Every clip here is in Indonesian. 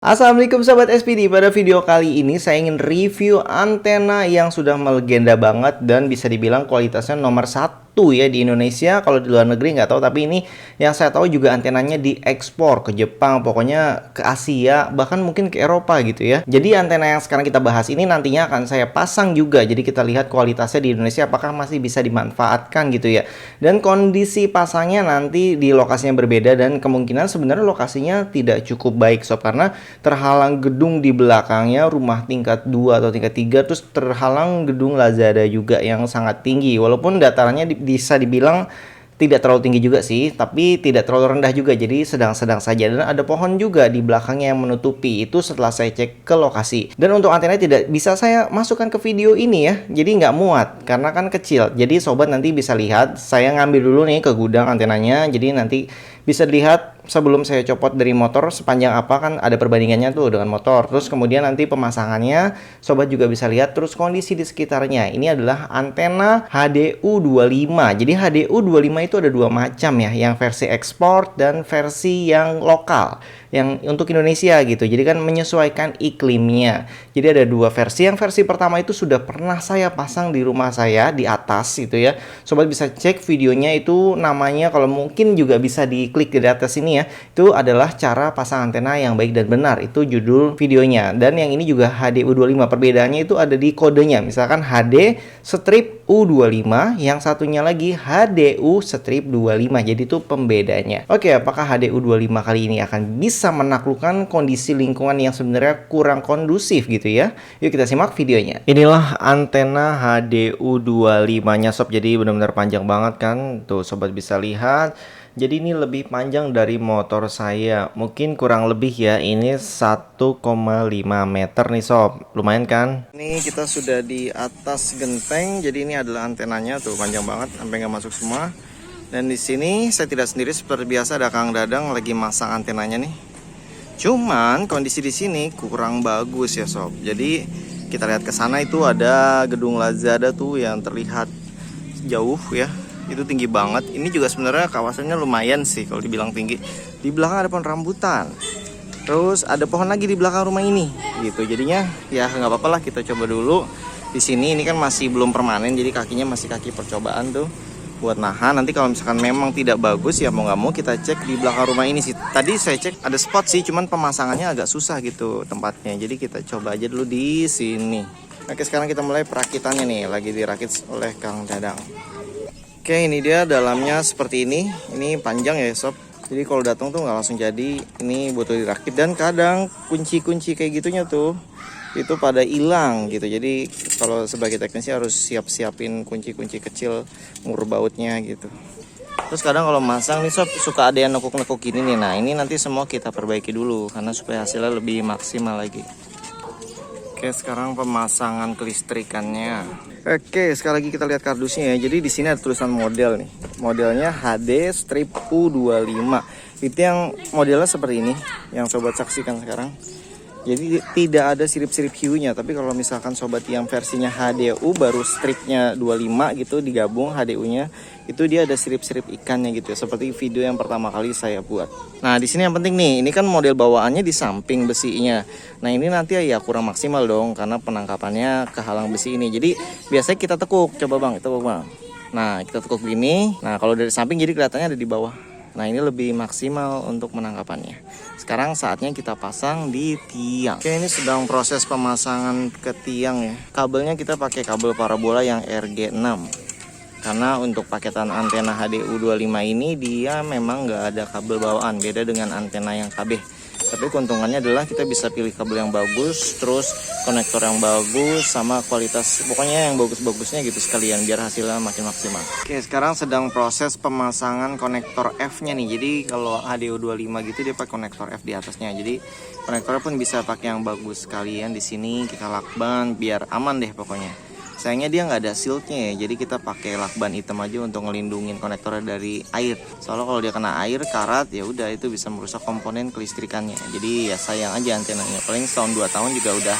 Assalamualaikum Sobat SPD. Pada video kali ini saya ingin review antena yang sudah melegenda banget dan bisa dibilang kualitasnya nomor satu ya di Indonesia. Kalau di luar negeri nggak tahu, tapi ini yang saya tahu juga antenanya diekspor ke Jepang, pokoknya ke Asia, bahkan mungkin ke Eropa gitu ya. Jadi antena yang sekarang kita bahas ini nantinya akan saya pasang juga. Jadi kita lihat kualitasnya di Indonesia apakah masih bisa dimanfaatkan gitu ya. Dan kondisi pasangnya nanti di lokasinya berbeda dan kemungkinan sebenarnya lokasinya tidak cukup baik sob, karena terhalang gedung di belakangnya, rumah tingkat 2 atau tingkat 3, terus terhalang gedung Lazada juga yang sangat tinggi. Walaupun datarannya bisa dibilang tidak terlalu tinggi juga sih, tapi tidak terlalu rendah juga, jadi sedang-sedang saja. Dan ada pohon juga di belakangnya yang menutupi itu setelah saya cek ke lokasi. Dan untuk antena tidak bisa saya masukkan ke video ini ya, jadi nggak muat karena kan kecil. Jadi sobat nanti bisa lihat, saya ngambil dulu nih ke gudang antenanya, jadi nanti bisa dilihat sebelum saya copot dari motor sepanjang apa, kan ada perbandingannya tuh dengan motor. Terus kemudian nanti pemasangannya sobat juga bisa lihat, terus kondisi di sekitarnya. Ini adalah antena HDU25. Jadi HDU25 itu ada dua macam ya, yang versi ekspor dan versi yang lokal, yang untuk Indonesia gitu. Jadi kan menyesuaikan iklimnya. Jadi ada dua versi. Yang versi pertama itu sudah pernah saya pasang di rumah saya di atas gitu ya. Sobat bisa cek videonya, itu namanya, kalau mungkin juga bisa diklik di atas ini ya, itu adalah cara pasang antena yang baik dan benar, itu judul videonya. Dan yang ini juga HDU25, perbedaannya itu ada di kodenya, misalkan HD strip U25, yang satunya lagi HDU strip 25, jadi itu pembedanya. Oke, apakah HDU25 kali ini akan bisa menaklukkan kondisi lingkungan yang sebenarnya kurang kondusif gitu ya? Yuk kita simak videonya. Inilah antena HDU25 nya sob, jadi benar-benar panjang banget kan, tuh sobat bisa lihat. Jadi ini lebih panjang dari motor saya, mungkin kurang lebih ya, ini 1,5 meter nih sob, lumayan kan? Ini kita sudah di atas genteng, jadi ini adalah antenanya tuh, panjang banget sampai nggak masuk semua. Dan di sini saya tidak sendiri, seperti biasa ada Kang Dadang lagi masang antenanya nih. Cuman kondisi di sini kurang bagus ya sob. Jadi kita lihat ke sana, itu ada gedung Lazada tuh yang terlihat jauh ya. Itu tinggi banget. Ini juga sebenarnya kawasannya lumayan sih kalau dibilang tinggi. Di belakang ada pohon rambutan. Terus ada pohon lagi di belakang rumah ini gitu. Jadinya ya nggak apa-apa lah, kita coba dulu di sini. Ini kan masih belum permanen, jadi kakinya masih kaki percobaan tuh buat nahan. Nanti kalau misalkan memang tidak bagus ya mau nggak mau kita cek di belakang rumah ini sih. Tadi saya cek ada spot sih, cuman pemasangannya agak susah gitu tempatnya. Jadi kita coba aja dulu di sini. Oke, sekarang kita mulai perakitannya nih, lagi dirakit oleh Kang Dadang. Oke, ini dia dalamnya seperti ini. Ini panjang ya sob. Jadi kalau datang tuh nggak langsung jadi. Ini butuh dirakit, dan kadang kunci-kunci kayak gitunya tuh itu pada hilang gitu. Jadi kalau sebagai teknisi harus siap-siapin kunci-kunci kecil mur bautnya gitu. Terus kadang kalau masang nih sob, suka ada yang nekuk-nekuk gini nih. Nah ini nanti semua kita perbaiki dulu karena supaya hasilnya lebih maksimal lagi. Oke, sekarang pemasangan kelistrikannya. Oke, sekali lagi kita lihat kardusnya ya. Jadi di sini ada tulisan model nih. Modelnya HD strip U25. Itu yang modelnya seperti ini, yang sobat saksikan sekarang. Jadi tidak ada sirip-sirip hiunya. Tapi kalau misalkan sobat yang versinya HDU baru stripnya 25 gitu digabung HDU-nya, itu dia ada sirip-sirip ikannya gitu ya, seperti video yang pertama kali saya buat. Nah di sini yang penting nih, ini kan model bawaannya di samping besinya. Nah ini nanti ya kurang maksimal dong karena penangkapannya kehalang besi ini. Jadi biasanya kita tekuk, coba bang, tekuk bang. Nah kita tekuk gini. Nah kalau dari samping jadi kelihatannya ada di bawah. Nah ini lebih maksimal untuk penangkapannya. Sekarang saatnya kita pasang di tiang. Oke, ini sedang proses pemasangan ke tiang ya. Kabelnya kita pakai kabel parabola yang RG6. Karena untuk paketan antena HDU25 ini dia memang nggak ada kabel bawaan, beda dengan antena yang KB. Tapi keuntungannya adalah kita bisa pilih kabel yang bagus, terus konektor yang bagus, sama kualitas, pokoknya yang bagus-bagusnya gitu sekalian biar hasilnya makin maksimal. Oke, sekarang sedang proses pemasangan konektor F-nya nih. Jadi kalau HDU25 gitu dia pakai konektor F di atasnya. Jadi konektornya pun bisa pakai yang bagus sekalian. Di sini kita lakban biar aman deh pokoknya. Sayangnya dia nggak ada shieldnya ya, jadi kita pakai lakban hitam aja untuk ngelindungin konektornya dari air. Soalnya kalau dia kena air, karat, ya udah itu bisa merusak komponen kelistrikannya. Jadi ya sayang aja antenanya. Paling setahun 2 tahun juga udah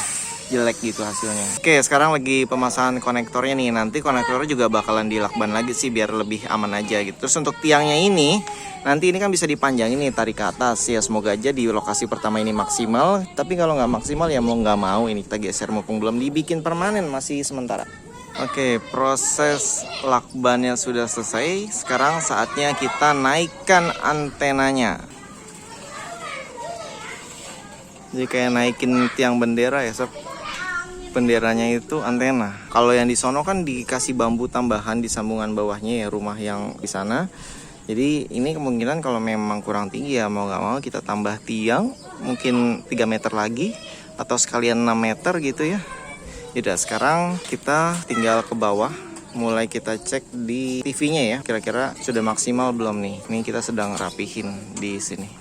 jelek gitu hasilnya. Oke, sekarang lagi pemasangan konektornya nih. Nanti konektornya juga bakalan dilakban lagi sih biar lebih aman aja gitu. Terus untuk tiangnya ini, nanti ini kan bisa dipanjangin nih, tarik ke atas ya. Semoga aja di lokasi pertama ini maksimal. Tapi kalau nggak maksimal ya mau nggak mau ini kita geser, mumpung belum dibikin permanen, masih sementara. Oke, proses lakbannya sudah selesai. Sekarang saatnya kita naikkan antenanya. Jadi kayak naikin tiang bendera ya sob. Benderanya itu antena. Kalau yang di sono kan dikasih bambu tambahan di sambungan bawahnya ya, rumah yang di sana. Jadi ini kemungkinan kalau memang kurang tinggi ya mau nggak mau kita tambah tiang, mungkin 3 meter lagi atau sekalian 6 meter gitu ya. Yaudah, sekarang kita tinggal ke bawah, mulai kita cek di TV-nya ya, kira-kira sudah maksimal belum nih. Ini kita sedang rapihin di sini.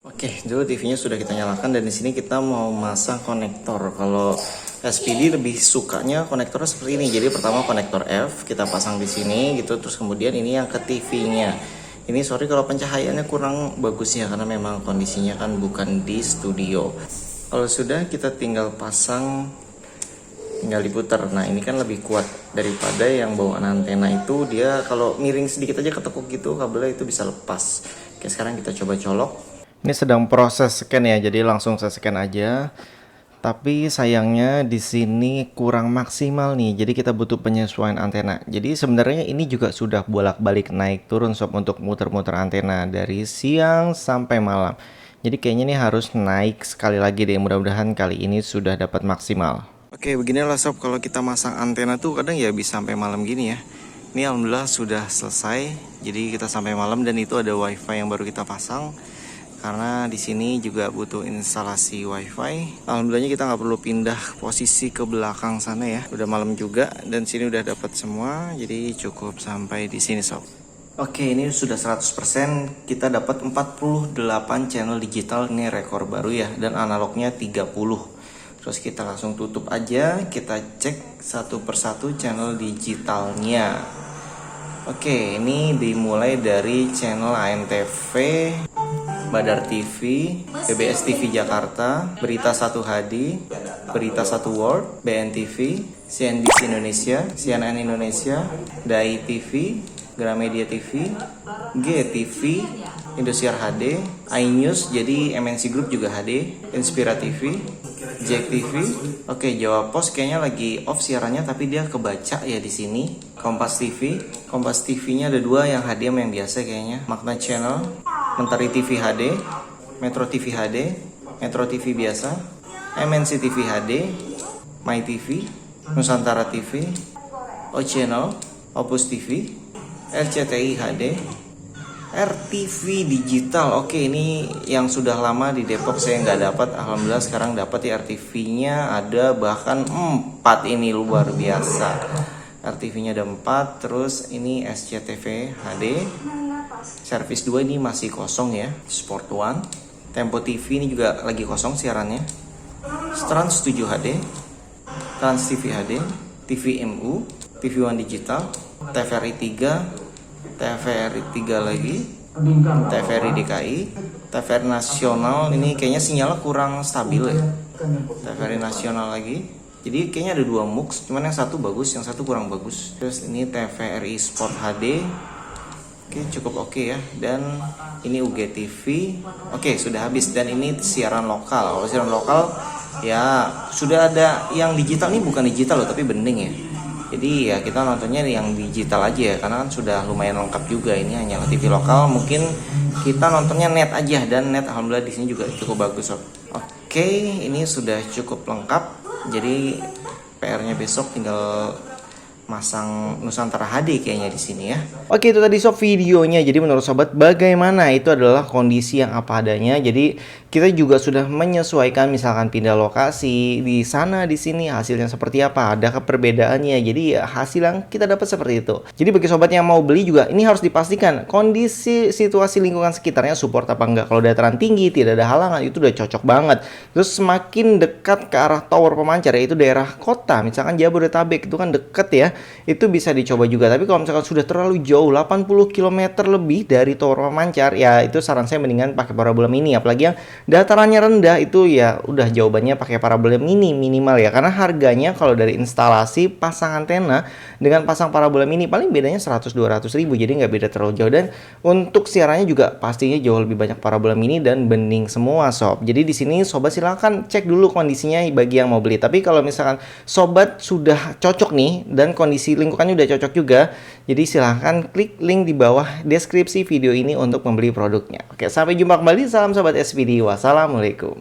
Oke, dulu TV-nya sudah kita nyalakan dan di sini kita mau masang konektor. Kalau SPD lebih sukanya konektornya seperti ini. Jadi pertama konektor F kita pasang di sini gitu, terus kemudian ini yang ke TV-nya. Ini sorry kalau pencahayaannya kurang bagus ya, karena memang kondisinya kan bukan di studio. Kalau sudah kita tinggal pasang, tinggal diputar. Nah ini kan lebih kuat daripada yang bawaan antena itu, dia kalau miring sedikit aja ketekuk gitu kabelnya itu bisa lepas. Oke, sekarang kita coba colok. Ini sedang proses scan ya, jadi langsung saya scan aja. Tapi sayangnya di sini kurang maksimal nih, jadi kita butuh penyesuaian antena. Jadi sebenarnya ini juga sudah bolak-balik naik turun sob untuk muter-muter antena dari siang sampai malam. Jadi kayaknya ini harus naik sekali lagi deh, mudah-mudahan kali ini sudah dapat maksimal. Oke, beginilah sob, kalau kita masang antena tuh kadang ya bisa sampai malam gini ya. Ini alhamdulillah sudah selesai. Jadi kita sampai malam dan itu ada wifi yang baru kita pasang. Karena di sini juga butuh instalasi wifi. Alhamdulillahnya kita nggak perlu pindah posisi ke belakang sana ya. Udah malam juga dan sini udah dapat semua. Jadi cukup sampai di sini sob. Oke, ini sudah 100%. Kita dapat 48 channel digital. Ini rekor baru ya. Dan analognya 30. Terus kita langsung tutup aja, kita cek satu persatu channel digitalnya. Oke, ini dimulai dari channel ANTV, Badar TV, PBS TV Jakarta, Berita 1 HD, Berita 1 World, BNTV, CNBC Indonesia, CNN Indonesia, DAI TV, Gramedia TV, GTV, Indosiar HD, iNews, jadi MNC Group juga HD, Inspira TV, Jack TV. Oke, Jawa Pos kayaknya lagi off siarannya tapi dia kebaca ya di sini. Kompas TV. Kompas TV-nya ada 2, yang HD sama yang biasa kayaknya. Makna Channel, Mentari TV HD, Metro TV HD, Metro TV biasa, MNC TV HD, My TV, Nusantara TV, O Channel, Opus TV, RCTI HD, RTV digital. Oke, ini yang sudah lama di Depok saya nggak dapat. Alhamdulillah sekarang dapat ya, RTV-nya ada bahkan 4, ini luar biasa. RTV-nya ada 4. Terus ini SCTV HD. Service 2 ini masih kosong ya. Sport One. Tempo TV ini juga lagi kosong siarannya. Trans 7 HD, Trans TV HD, TVMU, TV One Digital, TVRI 3, TVRI 3 lagi, TVRI DKI, TVRI Nasional. Ini kayaknya sinyalnya kurang stabil ya. TVRI Nasional lagi. Jadi kayaknya ada 2 MUX, cuman yang satu bagus, yang satu kurang bagus. Terus ini TVRI Sport HD. Oke, cukup oke ya. Dan ini UGTV. Oke, sudah habis. Dan ini siaran lokal. Kalau siaran lokal ya sudah ada yang digital. Ini bukan digital loh, tapi bening ya. Jadi ya kita nontonnya yang digital aja ya, karena kan sudah lumayan lengkap juga. Ini hanya TV lokal, mungkin kita nontonnya net aja, dan net alhamdulillah di sini juga cukup bagus sob. Oke, ini sudah cukup lengkap. Jadi PR-nya besok tinggal masang Nusantara HD kayaknya di sini ya. Oke, itu tadi sob videonya. Jadi menurut sobat bagaimana? Itu adalah kondisi yang apa adanya. Jadi kita juga sudah menyesuaikan, misalkan pindah lokasi di sana di sini hasilnya seperti apa, adakah perbedaannya. Jadi ya, hasil yang kita dapat seperti itu. Jadi bagi sobat yang mau beli juga ini harus dipastikan kondisi situasi lingkungan sekitarnya support apa enggak. Kalau dataran tinggi tidak ada halangan itu udah cocok banget. Terus semakin dekat ke arah tower pemancar, yaitu daerah kota, misalkan Jabodetabek itu kan deket ya. itu bisa dicoba juga. Tapi kalau misalkan sudah terlalu jauh 80 km lebih dari Tower Pemancar, ya itu saran saya mendingan pakai parabola mini. Apalagi yang datarannya rendah itu ya udah jawabannya pakai parabola mini minimal ya, karena harganya kalau dari instalasi pasang antena dengan pasang parabola mini paling bedanya 100-200 ribu, jadi nggak beda terlalu jauh. Dan untuk siarannya juga pastinya jauh lebih banyak parabola mini dan bening semua sob. Jadi di sini sobat silahkan cek dulu kondisinya bagi yang mau beli. Tapi kalau misalkan sobat sudah cocok nih dan kondisi lingkungannya udah cocok juga, jadi silahkan klik link di bawah deskripsi video ini untuk membeli produknya. Oke, sampai jumpa kembali. Salam sobat SPD. Wassalamualaikum.